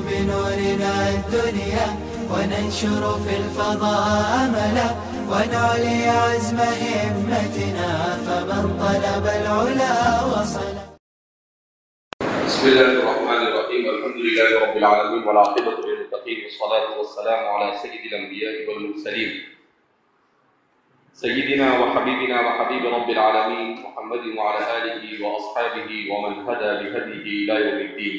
بنورنا الدنيا وننشر في الفضاء أملا ونعلي عزم همتنا فمن طلب العلا وصل. بسم الله الرحمن الرحيم. الحمد لله رب العالمين والعاقبة للمتقين والصلاة والسلام على سيد الأنبياء والمرسلين سيدنا وحبيبنا وحبيب رب العالمين محمد وعلى آله وأصحابه ومن هدى بهديه إلى يوم الدين.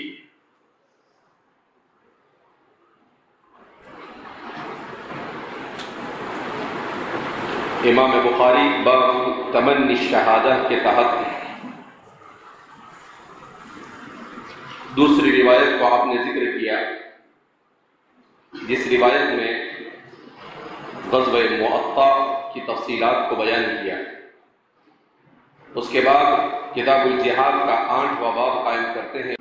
امام بخاری باب تمنی الشہادہ کے تحت دوسری روایت کو آپ نے ذکر کیا، جس روایت میں غزوہ مؤطا کی تفصیلات کو بیان کیا. اس کے بعد کتاب الجہاد کا 8واں باب قائم کرتے ہیں.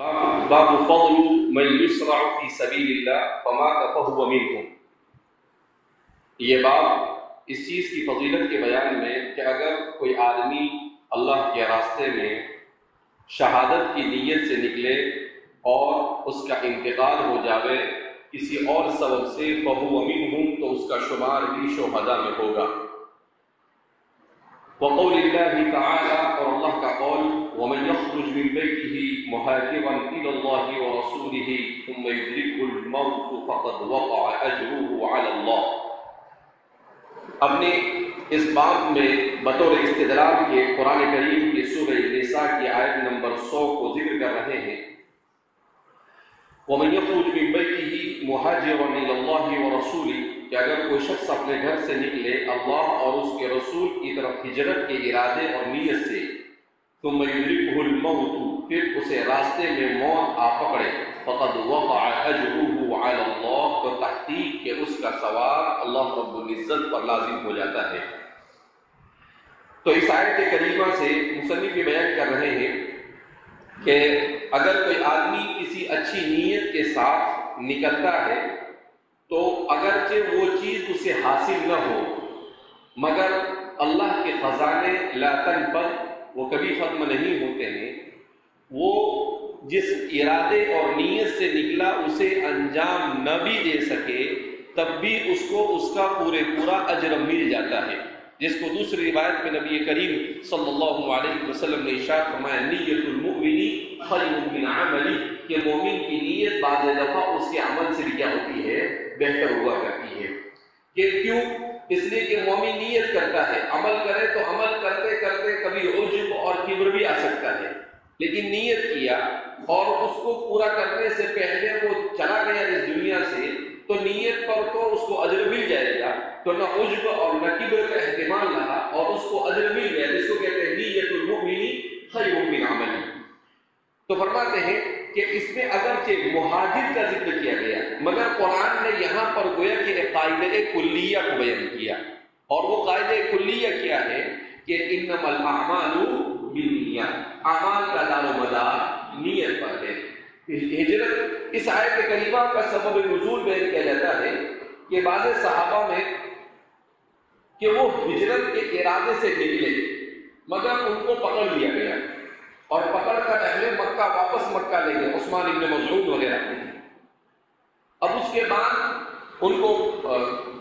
باب فضل من یسرع فی سبیل اللہ فمات فہو منہم. یہ باب اس چیز کی فضیلت کے بیان میں کہ اگر کوئی آدمی اللہ کے راستے میں شہادت کی نیت سے نکلے اور اس کا انتقال ہو جاوے کسی اور سبب سے فہو منہم، تو اس کا شمار بھی شہداء میں ہوگا. وقول اللہ تعالی، اور اللہ کا قول، ومن يخرج من بيته مهاجرا الى الله ورسوله ثم يدركه الموت فقد وقع اجره على الله. اپنے اس باب میں بطور استدلال کے قرآن کریم کی سورہ نساء کی آیت نمبر 100 کو ذکر کر رہے ہیں. وَمَنْ يَخْرُجْ مِنْ بَيْتِهِ مُهَاجِرًا إِلَى اللَّهِ وَرَسُولِهِ، کہ اگر کوئی شخص اپنے گھر سے نکلے اللہ اور اس کے رسول کی طرف ہجرت کے ارادے اور نیت سے، ثُمَّ يُدْرِكْهُ الْمَوْتُ، پھر اسے راستے میں موت آ پکڑے، فَقَدْ وَقَعَ أَجْرُهُ عَلَى اللَّهِ، تو تحقیق کہ اس کا ثواب اللہ رب العزت پر لازم ہو جاتا ہے. تو اس آیت کریمہ سے مصنف یہ بیان کر رہے ہیں کہ اگر کوئی آدمی کسی اچھی نیت کے ساتھ نکلتا ہے تو اگرچہ وہ چیز اسے حاصل نہ ہو، مگر اللہ کے خزانے لا تنفد، وہ کبھی ختم نہیں ہوتے ہیں. وہ جس ارادے اور نیت سے نکلا اسے انجام نہ بھی دے سکے تب بھی اس کو اس کا پورا اجر مل جاتا ہے، جس کو دوسری روایت میں نبی کریم صلی اللہ علیہ وسلم نے ارشاد فرمایا، نیت المؤمن خیر من عملی، کہ مومن کی نیت بعض دفعہ اس کے عمل سے بھی کیا ہوتی ہے، بہتر ہوا کرتی ہے. کہ کیوں؟ اس لیے کہ مومن نیت کرتا ہے، عمل کرے تو عمل کرتے کرتے کبھی عجب اور کبر بھی آ سکتا ہے، لیکن نیت کیا اور اس کو پورا کرنے سے پہلے وہ چلا گیا اس دنیا سے، تو نیت پر تو اس کو اجر مل جائے گا، تو نہ عجب اور نہ کبر کا احتمال رہا اور اس کو اجر مل گیا، جس کو کہتے ہیں نیت المؤمن خیر من عملی. تو فرماتے ہیں کہ اس میں اگرچہ مہاجر کا ذکر کیا گیا مگر قرآن نے یہاں پر گویا کہ ایک قاعدہ کلیہ کو بیان کیا، اور وہ قاعدہ کلیہ کیا ہے کہ انما الاعمال بالنیات، اعمال کا دار و مدار نیت پر ہے. ہجرت اس آیت کریمہ کا سبب نزول بیان کیا جاتا ہے کہ بعض صحابہ میں کہ وہ ہجرت کے ارادے سے نکلے مگر ان کو پکڑ لیا گیا اور پکڑ کر اہل مکہ واپس مکہ لے گئے، عثمان ابن مظعون وغیرہ. اب اس کے بعد ان کو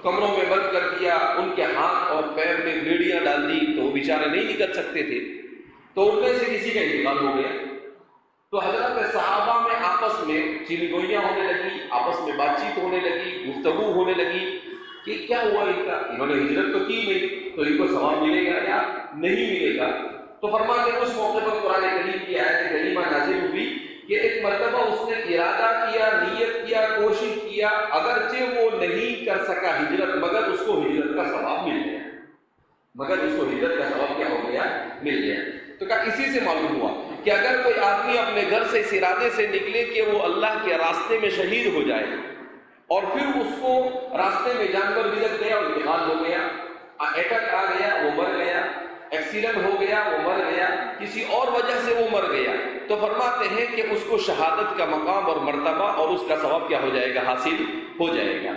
کمروں میں بند کر دیا، ان کے ہاتھ اور پیر میں بیڑیاں ڈال دی تو وہ بیچارے نہیں نکل سکتے تھے، تو ان میں سے کسی کا انتقال ہو گیا. تو حضرت صحابہ میں آپس میں چینی گوئیاں ہونے لگی، آپس میں بات چیت ہونے لگی، گفتگو ہونے لگی کہ کیا ہوا ان کا، انہوں نے ہجرت تو کی نہیں تو ان کو ثواب ملے گا یا نہیں ملے گا. تو فرماتے ہیں اس موقع پر قرآن کریم کی آیت کریمہ نازل ہوئی کہ ایک مرتبہ اس نے ارادہ کیا، نیت کیا، کوشش کیا، اگرچہ وہ نہیں کر سکا ہجرت مگر اس کو ہجرت کا ثواب مل گیا، مل گیا. تو کیا اسی سے معلوم ہوا کہ اگر کوئی آدمی اپنے گھر سے اس ارادے سے نکلے کہ وہ اللہ کے راستے میں شہید ہو جائے اور پھر اس کو راستے میں جانور گزر گیا، انتقال ہو گیا، اٹیک آ گیا وہ مر گیا، ایکسیڈنٹ ہو گیا وہ مر گیا، کسی اور وجہ سے وہ مر گیا، تو فرماتے ہیں کہ اس کو شہادت کا مقام اور مرتبہ اور اس کا ثواب کیا ہو جائے گا، حاصل ہو جائے گا.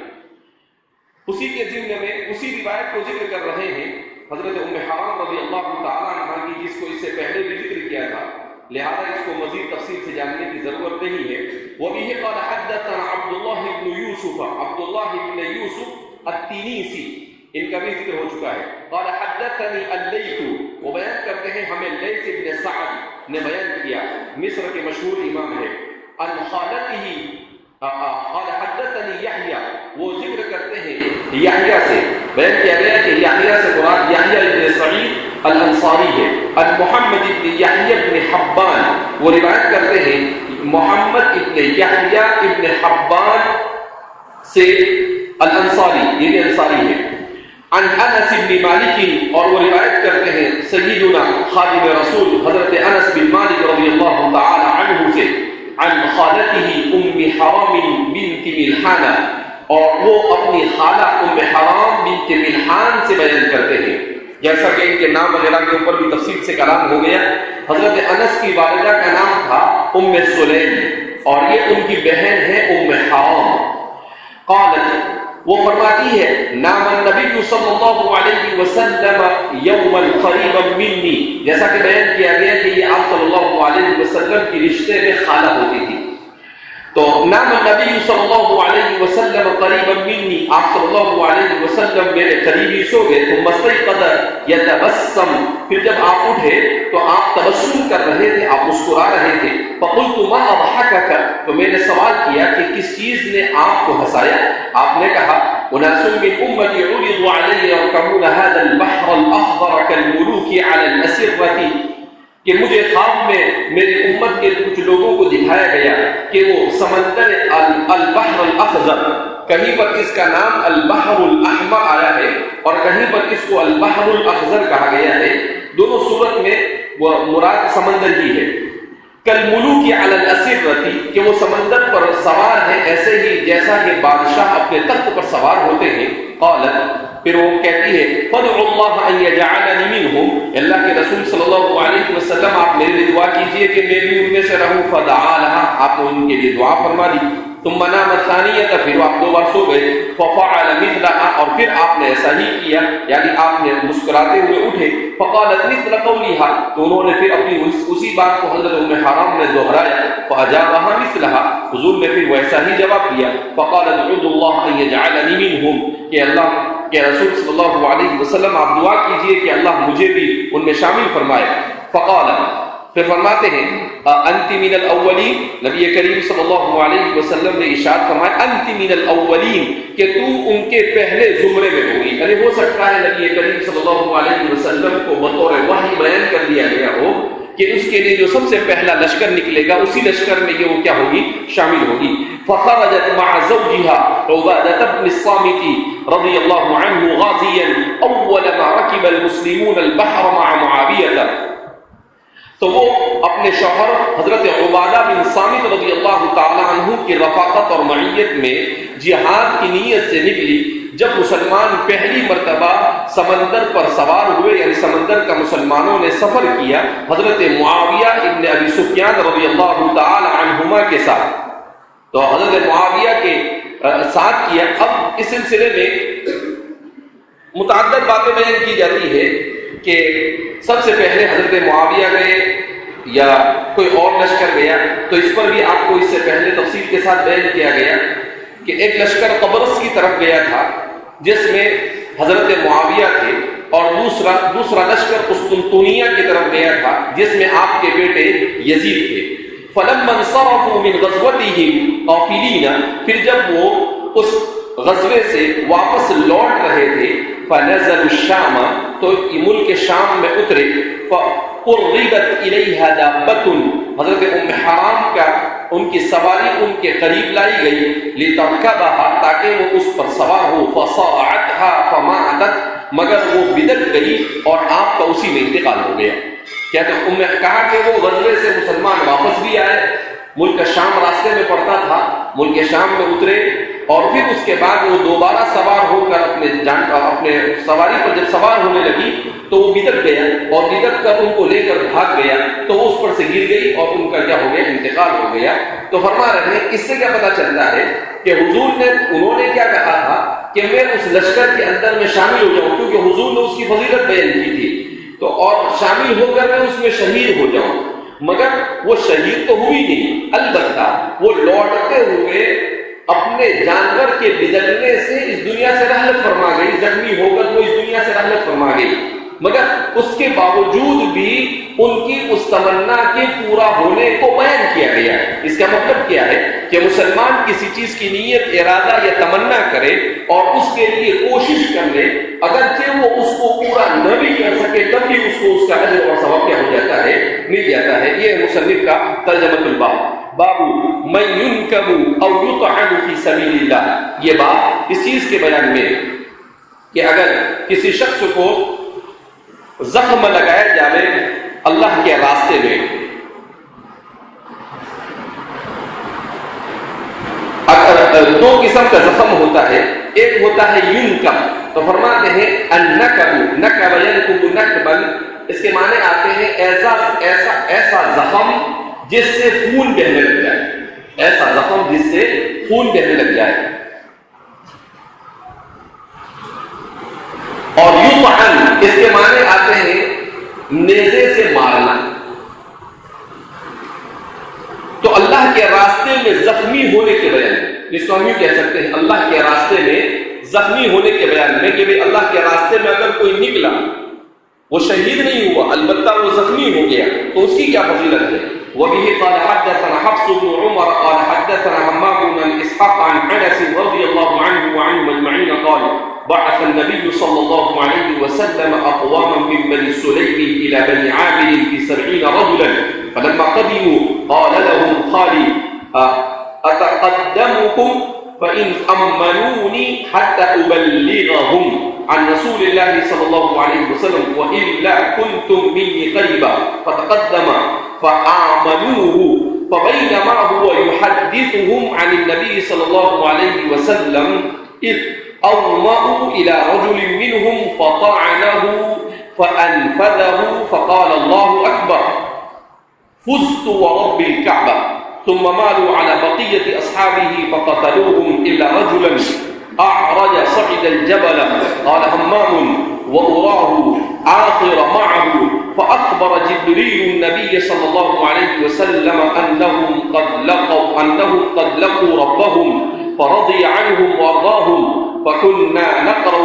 اسی کے ضمن میں اسی روایت کو ذکر کر رہے ہیں حضرت ام حرام رضی اللہ تعالیٰ عنہ کی، جس کو اس سے پہلے بھی ذکر کیا تھا، لہذا اس کو مزید تفصیل سے جاننے کی ضرورت نہیں ہے. وَبِهِ قَالَ حَدَّثَنَا عَبْدُ یوسف عبداللہ ابن یوسف التینیسی، ان کا بھی ذکر ہو چکا ہے. قال حدثني الليث، وہ بیان کرتے ہیں ہمیں لیث ابن سعد نے بیان کیا، مصر کے مشہور امام ہے. عن خالته قال حدثني يحيى، وہ ذکر کرتے ہیں یحییٰ سے، بیان کیا گیا کہ یحییٰ سے مراد یحییٰ ابن سعید الانصاری ہے. عن محمد ابن یحییٰ ابن حبان، وہ روایت کرتے ہیں محمد ابن یحییٰ ابن حبان سے الانصاری، یعنی انصاری ہے. عن انس بن مالک، اور وہ روایت کرتے ہیں سیدنا خادم رسول حضرت انس بن مالک رضی اللہ تعالی عنہ سے، عن خالته ام حرام بنت ملحان، اور وہ اپنی خالہ ام حرام بنت ملحان سے بیان کرتے ہیں. جیسا کہ ان کے نام وغیرہ کے اوپر بھی تفصیل سے کلام ہو گیا. حضرت انس کی والدہ کا نام تھا ام سلیم، اور یہ ان کی بہن ہے ام حرام. قالت، وہ فرماتی ہے نام النبی صلی اللہ علیہ وسلم یوما قریبا منی، جیسا کہ بیان کیا گیا کہ یہ آپ صلی اللہ علیہ وسلم کی رشتے میں خالہ ہوتی تھی. تو نام النبی صلی اللہ علیہ وسلم قریبا منی، آپ صلی اللہ علیہ وسلم میرے قریبی سو گئے. ثم استيقظ يتبسم، پھر جب آپ اٹھے تو آپ تبسم کر رہے تھے، آپ مسکرا رہے تھے. فقلت ما اضحكك، تو میں نے سوال کیا کہ کس چیز نے آپ کو ہنسایا. آپ نے کہا اناس من امتی عرضوا علی يركبون هذا البحر الاخضر كالملوك على الاسره، کہ مجھے خواب میں میری امت کے کچھ لوگوں کو دکھایا گیا کہ وہ سمندر البحر الاخضر، کہیں پر اس کا نام البحر الاحمر آیا ہے اور کہیں پر اس کو البحر الاخضر کہا گیا ہے. دونوں صورت میں وہ مراد سمندر ہی ہے. کالملوک علی الاسرۃ، کہ وہ سمندر پر سوار ہیں ایسے ہی جیسا کہ بادشاہ اپنے تخت پر سوار ہوتے ہیں. قالت، پھر وہ کہتی ہے فادعوا اللہ ان یجعلنی منہم، اللہ کے رسول صلی اللہ علیہ وسلم آپ میرے لیے دعا کیجئے کہ میں بھی ان میں سے رہوں. فدعا لها، آپ نے ان کے لیے دعا فرما دی. ثم نام الثانیہ، پھر آپ دو بار سو گئے. ففعل مثلها، اور پھر آپ نے ایسا ہی کیا، یعنی آپ نے مسکراتے ہوئے اٹھے. فقالت مثل قولها، تو انہوں نے پھر اپنی اسی بات کو حضرت ام حرام نے دہرایا. فاجابها مثلها، حضور نے پھر ویسا ہی جواب دیا. فقالت ادعوا الله ان يجعلني منهم، کہ اللہ کہ رسول صلی اللہ علیہ وسلم آپ دعا کیجئے کہ اللہ مجھے بھی ان میں شامل فرمائے. فقال، پھر فرماتے ہیں انت من الاولین، نبی کریم صلی اللہ علیہ وسلم نے ارشاد فرمایا انت من الاولین، کہ تو ان کے پہلے زمرے میں ہوگی. یعنی ہو سکتا ہے نبی کریم صلی اللہ علیہ وسلم کو بطور وحی بیان کر دیا گیا ہو کہ اس کے لیے جو سب سے پہلا لشکر نکلے گا اسی لشکر میں یہ وہ کیا ہوگی، شامل ہوگی. فخرجت مع زوجها عبادة بن الصامت رضی اللہ عنہ غازیا اول ما ركب المسلمون البحر مع معاویہ، تو وہ اپنے شوہر حضرت عبادہ بن صامت رضی اللہ تعالی عنہ کی رفاقت اور معیت میں جہاد کی نیت سے نکلی. جب مسلمان پہلی مرتبہ سمندر پر سوار ہوئے، یعنی سمندر کا مسلمانوں نے سفر کیا حضرت معاویہ ابن ابی سفیان رضی اللہ تعالی عنہما کے ساتھ، تو حضرت معاویہ کے ساتھ کیا. اب اس سلسلے میں متعدد باتیں بیان کی جاتی ہے کہ سب سے پہلے حضرت معاویہ گئے یا کوئی اور لشکر گیا، تو اس پر بھی آپ کو اس سے پہلے تفصیل کے ساتھ بیان کیا گیا کہ ایک لشکر قبرص کی طرف گیا تھا جس میں حضرت معاویہ تھے، اور دوسرا لشکر قسطنطنیہ کی طرف گیا تھا جس میں آپ کے بیٹے یزید تھے. فلما انصرفوا من غزوتهم قافلین، پھر جب وہ اس غزوے سے واپس لوٹ رہے تھے، فنزلوا الشام، تو ملک شام میں اترے. فقربت الیہا دابۃ، حضرت ام حرام کا ان کی سواری ان کے قریب لائی گئی. لترکبها، تاکہ وہ اس پر سوار ہو. فصارعتها فماتت، مگر وہ بدک گئی اور آپ کا اسی میں انتقال ہو گیا. کہتے ہیں نے کہا کہ وہ غزوے سے مسلمان واپس بھی آئے، ملک شام راستے میں پڑتا تھا، ملک شام میں اترے، اور پھر اس کے بعد وہ دوبارہ سوار ہو کر اپنے سواری پر جب سوار ہونے لگی تو وہ بدک گیا، اور بدک کر ان کو لے کر بھاگ گیا، تو وہ اس پر سے گر گئی اور ان کا کیا ہو گیا، انتقال ہو گیا. تو فرما رہے ہیں اس سے کیا پتہ چلتا ہے کہ حضور نے انہوں نے کیا کہا تھا کہ میں اس لشکر کے اندر میں شامل ہو جاؤں، کیونکہ حضور نے اس کی فضیلت بیان کی تھی، تو اور شامل ہو کر میں اس میں شہید ہو جاؤں. مگر وہ شہید تو ہوئی نہیں، البتہ وہ لوٹتے ہوئے اپنے اپنے جانور کے بگڑنے سے اس دنیا سے رحلت فرما گئی، زخمی ہو کر وہ اس دنیا سے رحلت فرما گئی، مگر اس کے باوجود بھی ان کی اس تمنا کے پورا ہونے کو بیان کیا گیا ہے۔ اس کا مطلب کیا ہے کہ مسلمان کسی چیز کی نیت، ارادہ یا تمنا کرے اور اس کے لیے کوشش کر لے، اگرچہ وہ اس کو پورا نہ بھی کر سکے تب بھی اس کو اس کا اجر اور ثواب کیا ہو جاتا ہے، مل جاتا ہے۔ یہ مصنف کا ترجمۃ الباب۔ باب من ينكب او يطعن في سبيل اللہ، یہ باب اس چیز کے بیان میں کہ اگر کسی شخص کو زخم لگایا جائے اللہ کے راستے میں، دو قسم کا زخم ہوتا ہے، ایک ہوتا ہے ینکب، تو فرماتے ہیں النکب، نکب ینکب نکبا، اس کے معنی آتے ہیں ایسا زخم جس سے خون بہنے لگ جائے، ایسا زخم جس سے خون بہنے لگ جائے۔ اور یطعن، اس کے معنی آتے ہیں نیزے سے مارنا۔ تو اللہ کے راستے میں زخمی ہونے کے بیان میں، جس کو ہم یوں کہہ سکتے ہیں اللہ کے راستے میں زخمی ہونے کے بیان میں، کہ بھئی اللہ کے راستے میں اگر کوئی نکلا، وہ شہید نہیں ہوا البتہ وہ زخمی ہو گیا، تو اس کی کیا فضیلت ہے؟ وبه قال حدثنا حفص بن عمر قال حدثنا حماد بن اسحاق عن انس رضي الله عنه وعنهم اجمعين قال بعث النبي صلى الله عليه وسلم اقواما من بني سليم الى بني عامر في 70 رجلا فلما قدموا قال لهم خالي اتقدمكم فإن أمنوني حتى أبلغهم عن رسول الله صلى الله عليه وسلم وإلا كنتم مني قريبا فتقدم فآمنوه فبينما هو يحدثهم عن النبي صلى الله عليه وسلم إذ أومأوا إلى رجل منهم فطعنه فأنفذه فقال الله أكبر فزت ورب الكعبة ثم مالوا على بقية أصحابه فقتلوهم إلا رجلا أعرج صعد الجبل قال همام وأراه عاقر معه فأخبر جبريل النبي صلى الله عليه وسلم أنهم قد لقوا ربهم فرضي عنهم وارضاهم فكنا نقرأ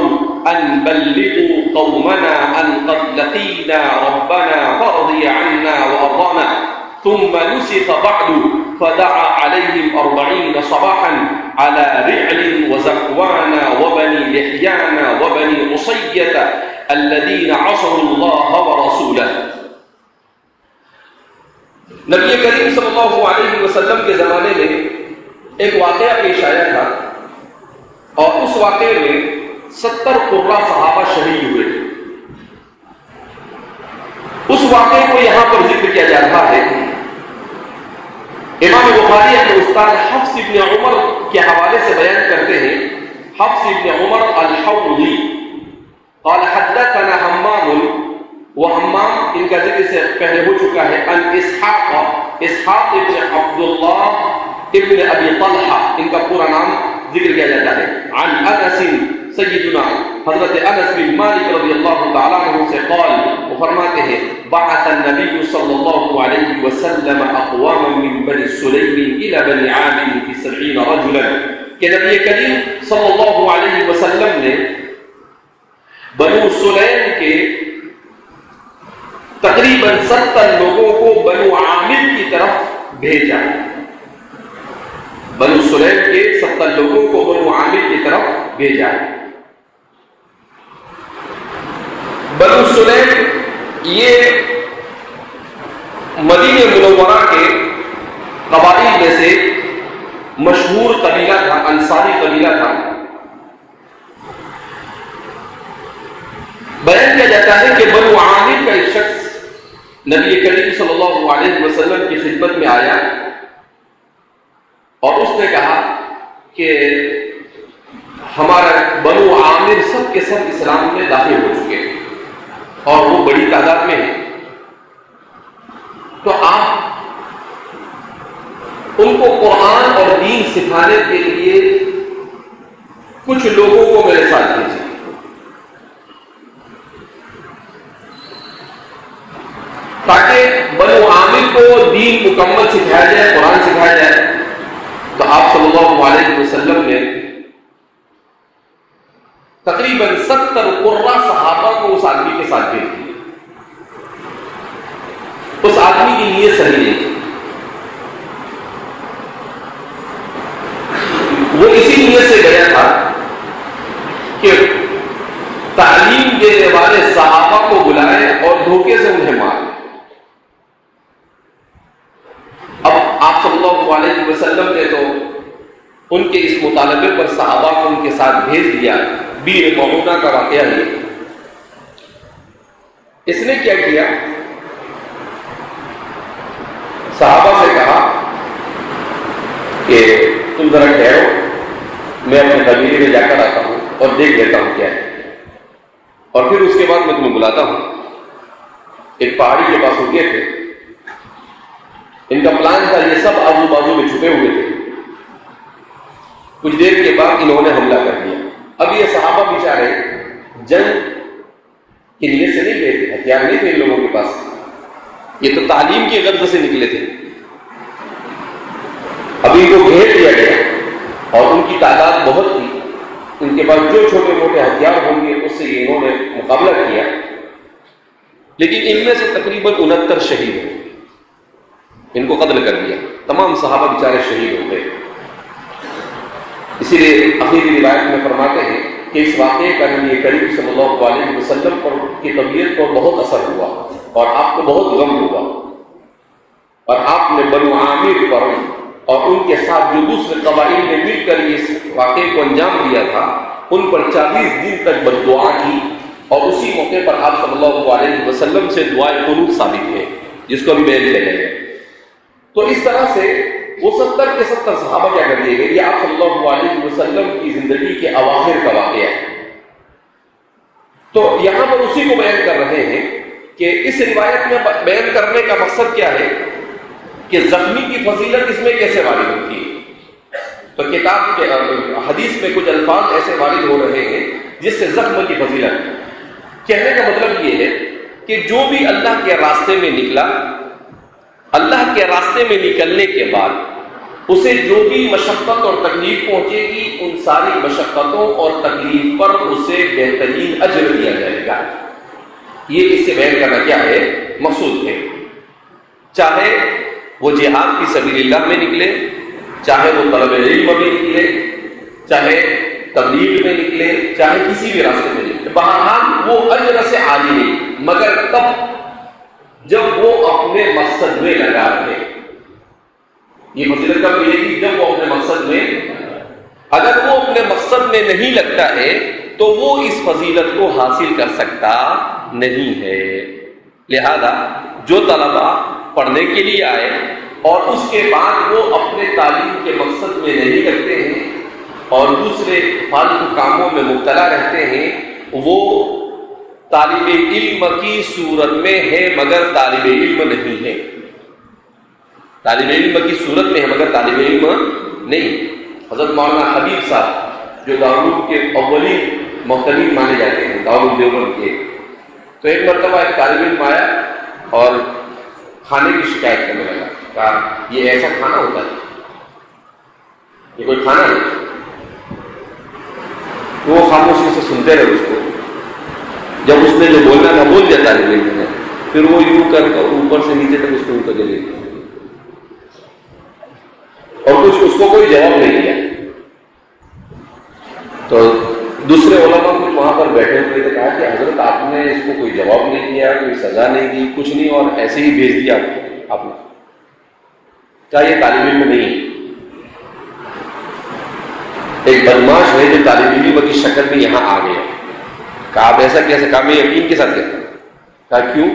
أن بلغوا قومنا أن قد لقينا ربنا فرضي عنا وأرضانا ثم نسخ بعد فدعا عليهم 40 صباحا على رعل وزكوان وبني لحيان وبني عصية الذين عصوا الله ورسوله۔ نبی کریم صلی اللہ علیہ وسلم کے زمانے میں ایک واقعہ پیش آیا تھا، اور اس واقعے میں 70 قرہ صحابہ شہید ہوئے۔ اس واقعے کو یہاں پر ذکر کیا جا رہا ہے۔ امام بخاری اپنے استاد حفص ابن عمر کے حوالے سے بیان کرتے ہیں، حفص ابن عمر الحوضی قال حدثنا حمام، وحمام ان کا ذکر سے پہلے ہو چکا ہے، ان اسحاق ابن عبداللہ ابن ابی طلحہ، ان کا پورا نام ذکر کیا جاتا ہے، عن انس سیدنا حضرت انس بن مالک رضی اللہ تعالیٰ عنہ سے قال، وہ فرماتے ہیں بعث النبی صلی اللہ علیہ وسلم اقواما من بنی سلیم الى بنی عامر في 70 رجلا، کہ نبی کریم صلی اللہ علیہ وسلم نے بنو سلیم کے تقریباً 70 لوگوں کو بنو عامر کی طرف بھیجا، بنو سلیم کے 70 لوگوں کو بنو عامر کی طرف بھیجا۔ بنو سلیم یہ مدینہ منورہ کے قبائل میں سے مشہور قبیلہ تھا، انصاری قبیلہ تھا۔ بیان کیا جاتا ہے کہ بنو عامر کا ایک شخص نبی کریم صلی اللہ علیہ وسلم کی خدمت میں آیا اور اس نے کہا کہ ہمارا بنو عامر سب کے سب اسلام میں داخل ہو چکے ہیں اور وہ بڑی تعداد میں ہیں، تو آپ ان کو قرآن اور دین سکھانے کے لیے کچھ لوگوں کو میرے ساتھ بھیجیے۔ تاکہ بنو عامر کو دین مکمل سکھایا جائے، قرآن سکھایا جائے۔ تو آپ صلی اللہ علیہ وسلم نے تقریباً 70 قرہ صحابہ کو اس آدمی کے ساتھ بھیج دیا. اس آدمی کی نیت صحیح نہیں تھی. وہ اسی نیت سے گیا تھا کہ تعلیم دینے والے صحابہ کو بلائے اور دھوکے سے انہیں مارے. اب آپ صلی اللہ علیہ وسلم نے تو ان کے اس مطالبے پر صحابہ کو ان کے ساتھ بھیج دیا. بیر معونہ کا واقعہ ہے. اس نے کیا کیا؟ صحابہ سے کہا کہ تم ذرا ٹھہرو، میں اپنے قبیلے میں جا کر آتا ہوں اور دیکھ لیتا ہوں کیا ہے، اور پھر اس کے بعد میں تمہیں بلاتا ہوں. ایک پہاڑی کے پاس رکے تھے. ان کا پلان تھا، یہ سب آزو بازو میں چھپے ہوئے تھے. کچھ دیر کے بعد انہوں نے حملہ کر دیا. اب یہ صحابہ بیچارے جنگ کی نیت سے نہیں گئے تھے، ہتھیار نہیں تھے ان لوگوں کے پاس. یہ تو تعلیم کی غرض سے نکلے تھے. ابھی ان کو گھیر دیا گیا اور ان کی تعداد بہت تھی. ان کے پاس جو چھوٹے موٹے ہتھیار ہوں گے اس سے انہوں نے مقابلہ کیا. لیکن ان میں سے تقریباً 69 شہید ہوئے. ان کو قتل کر دیا. تمام صحابہ بیچارے شہید ہو گئے. اسی لیے اخیری روایت میں فرماتے ہیں کہ اس واقعے کا نبی کریم صلی اللہ علیہ وسلم پر کی طبیعت پر بہت اثر ہوا اور آپ کو بہت غم ہوا، اور آپ نے بنو عامر پر اور ان کے ساتھ جو دوسرے قبائل نے مل کر اس واقعے کو انجام دیا تھا ان پر 40 دن تک بد دعا کی. اور اسی موقع پر آپ صلی اللہ علیہ وسلم سے دعائے قنوت ثابت ہے، جس کو ابھی بیان کیا جائے گا. تو اس طرح سے وہ 70 کے 70 صحابہ کیا کر دیے گئے. یہ آپ صلی اللہ علیہ وسلم کی زندگی کے اواخر کا واقعہ ہے. تو یہاں پر اسی کو بیان کر رہے ہیں کہ اس روایت میں بیان کرنے کا مقصد کیا ہے کہ زخمی کی فضیلت اس میں کیسے وارد ہوتی ہے. تو کتاب کے حدیث میں کچھ الفاظ ایسے وارد ہو رہے ہیں جس سے زخم کی فضیلت. کہنے کا مطلب یہ ہے کہ جو بھی اللہ کے راستے میں نکلا، اللہ کے راستے میں نکلنے کے بعد اسے جو بھی مشقت اور تکلیف پہنچے گی، ان ساری مشقتوں اور تکلیف پر اسے بہترین اجر دیا جائے گا. یہ اس سے بیان کرنا کیا ہے مقصود ہے. چاہے وہ جہاد فی سبیل اللہ میں نکلے، چاہے وہ طلب علم میں نکلے، چاہے تبلیغ میں نکلے، چاہے کسی بھی راستے میں نکلے، بہرحال وہ اجر سے عالی نہیں، مگر تب جب وہ اپنے مقصد میں لگا رہے. یہ فضیلت کب ملے گی؟ جب وہ اپنے مقصد میں. اگر وہ اپنے مقصد میں نہیں لگتا ہے تو وہ اس فضیلت کو حاصل کر سکتا نہیں ہے. لہذا جو طلبہ پڑھنے کے لیے آئے اور اس کے بعد وہ اپنے تعلیم کے مقصد میں نہیں لگتے ہیں اور دوسرے فالتو کاموں میں مبتلا رہتے ہیں، وہ طالب علم کی صورت میں ہے مگر طالب علم نہیں ہے. طالب علم کی صورت میں ہے مگر طالب علم نہیں. حضرت مولانا حبیب صاحب جو دارالعلوم کے اولین محتمین مانے جاتے ہیں، دارالعلوم دیوبند کے، تو ایک مرتبہ ایک طالب علم آیا اور کھانے کی شکایت کرنے لگا. کہا یہ ایسا کھانا ہوتا ہے، یہ کوئی کھانا نہیں. وہ خاموشی سے سنتے رہے اس کو. جب اس نے جو بولنا تھا بول دیا طالب علم نے، پھر وہ یوں کر اوپر سے نیچے تک اس کو اوپر چلے گیا اور کچھ اس کو کوئی جواب نہیں دیا. تو دوسرے علماء کچھ وہاں پر بیٹھے ہوئے تھے. کہا کہ حضرت آپ نے اس کو کوئی جواب نہیں دیا، کوئی سزا نہیں دی، کچھ نہیں، اور ایسے ہی بھیج دیا آپ نے. کہا یہ طالب علم نہیں ہے، ایک بدماش ہے جو طالب علم کی شکل میں یہاں آ گیا. کہا آپ ایسا کیسے؟ کہا میں یقین کے ساتھ کہتا ہوں. کہا کیوں؟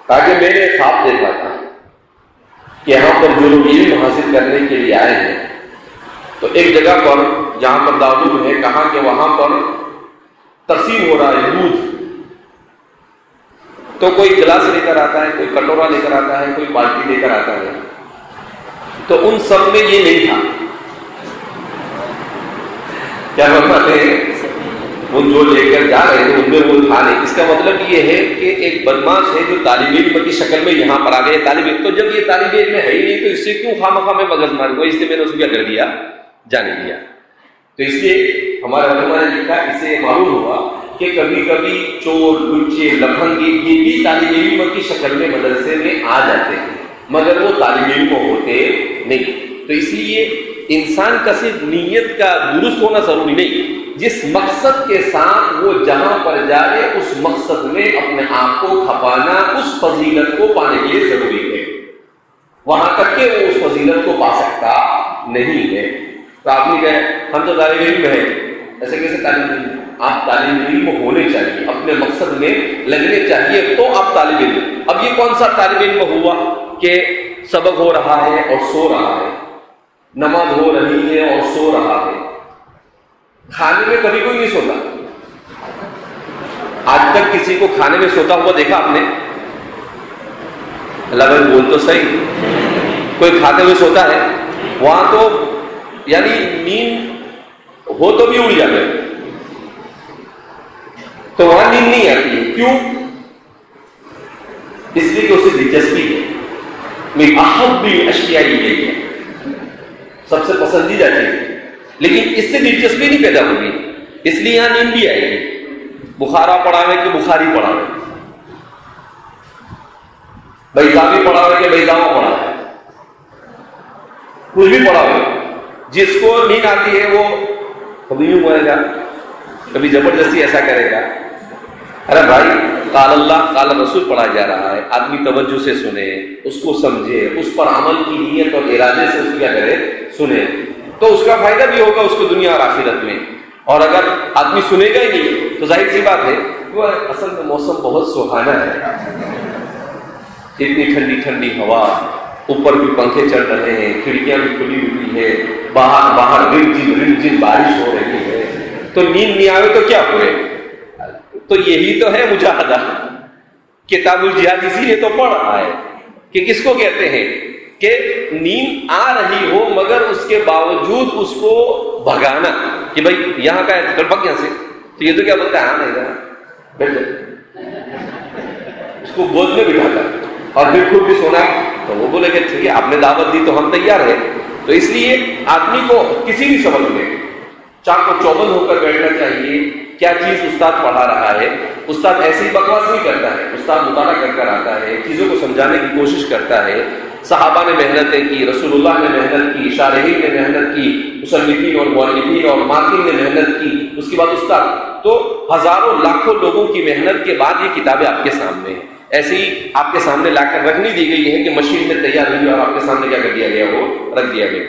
کہا کہ میں نے خواب دیکھا تھا کہ یہاں پر جو لوگ علم حاصل کرنے کے لیے آئے ہیں تو ایک جگہ پر جہاں پر دارالعلوم ہے، کہا کہ وہاں پر تقسیم ہو رہا ہے دودھ. تو کوئی گلاس لے کر آتا ہے، کوئی کٹورا لے کر آتا ہے، کوئی بالٹی لے کر آتا ہے. تو ان سب میں یہ نہیں تھا. کیا فرماتے ہیں؟ وہ جو لے کر جا رہے تھے ان میں وہ تھا نہیں. اس کا مطلب یہ ہے کہ ایک بدماش ہے جو طالب علم کی شکل میں یہاں پر آ گئے. طالب علم تو جب یہ طالب علم ہے ہی نہیں تو اس سے کیوں خواہ میں مغز ماری ہوا, اس لیے میں نے اس کو کیا کر دیا, جانے دیا. تو اس لیے ہمارے علماء نے لکھا, اس سے معلوم ہوا کہ کبھی کبھی چور, لچے, لفنگی یہ بھی طالب علم کی شکل میں مدرسے میں آ جاتے ہیں مگر وہ طالب علم ہوتے نہیں. تو اس لیے انسان کا صرف نیت کا درست ہونا ضروری نہیں, جس مقصد کے ساتھ وہ جہاں پر جائے اس مقصد میں اپنے آپ کو کھپانا اس فضیلت کو پانے کے لیے ضروری ہے. وہاں تک کہ وہ اس فضیلت کو پا سکتا نہیں ہے. تو آپ نے کہا ہم تو طالب علم ہیں, ایسے کیسے طالب علم؟ آپ طالب علم ہونے چاہیے, اپنے مقصد میں لگنے چاہیے تو آپ طالب علم. اب یہ کون سا طالب علم ہوا کہ سبق ہو رہا ہے اور سو رہا ہے, نماز ہو رہی ہے اور سو رہا ہے, کھانے میں کبھی کوئی نہیں سوتا. آج تک کسی کو کھانے میں سوتا ہوا دیکھا آپ نے؟ اللہ بھائی بول تو صحیح, کوئی کھاتے ہوئے سوتا ہے؟ وہاں تو یعنی نیند ہو تو بھی اڑ جاتے, تو وہاں نیند نہیں آتی. کیوں؟ اس لیے کہ اسے دلچسپی ہے. میں احب اشیاء یہ ہے, سب سے پسندیدہ چیز, لیکن اس سے دلچسپی نہیں پیدا ہوگی, اس لیے یہاں نیند بھی آئے گی. بخارا پڑھاوے کہ بخاری پڑھاوے, بیضاوی پڑھاوے کہ بیضاوا پڑھاوے, کچھ بھی پڑھاوے, جس کو نیند آتی ہے وہ کبھی یوں بولے گا, کبھی زبردستی ایسا کرے گا. ارے بھائی قال اللہ قال رسول پڑھا جا رہا ہے, آدمی توجہ سے سنے, اس کو سمجھے, اس پر عمل کی نیت اور ارادے سے اس کیا کرے, سنے, تو اس کا فائدہ بھی ہوگا اس کو دنیا اور آخرت میں. اور اگر آدمی سنے گا ہی نہیں تو ظاہر سی بات ہے وہ اصل میں موسم بہت سہانا ہے, اتنی ٹھنڈی ٹھنڈی ہوا, اوپر بھی پنکھے چل رہے ہیں, کھڑکیاں بھی کھلی ہوئی ہے, باہر رمجم بارش ہو رہی ہے, تو نیند نہیں آئے تو کیا ہوئے. تو یہی تو ہے مجاہدہ. کتاب الجہاد اسی لیے تو پڑھ رہا ہے کہ کس کو کہتے ہیں کہ نیند آ رہی ہو مگر اس کے باوجود اس کو بھگانا کہ بھائی یہاں کا ہے بھگ یہاں سے, تو یہ تو کیا بولتا ہے, ہاں نہیں بیٹھ جائے, اس کو گود میں بٹھاتا اور پھر خود بھی سونا, تو وہ بولے کہ ٹھیک ہے آپ نے دعوت دی تو ہم تیار ہیں. تو اس لیے آدمی کو کسی بھی سبق میں چاق و چوبند ہو کر بیٹھنا چاہیے. کیا چیز استاد پڑھا رہا ہے, استاد ایسی بکواس نہیں کرتا ہے, استاد مطالعہ کر کر آتا ہے, چیزوں کو سمجھانے کی کوشش کرتا ہے. صحابہ نے محنتیں کی, رسول اللہ نے محنت کی, شارحین نے محنت کی, مصنفین اور مؤلفین اور ماکرین نے محنت کی, اس کے بعد استاد. تو ہزاروں لاکھوں لوگوں کی محنت کے بعد یہ کتابیں آپ کے سامنے ہیں. ایسے ہی آپ کے سامنے لا کر رکھ نہیں دی گئی ہے کہ مشین میں تیار ہوئی اور آپ کے سامنے کیا کر دیا گیا, وہ رکھ دیا گیا.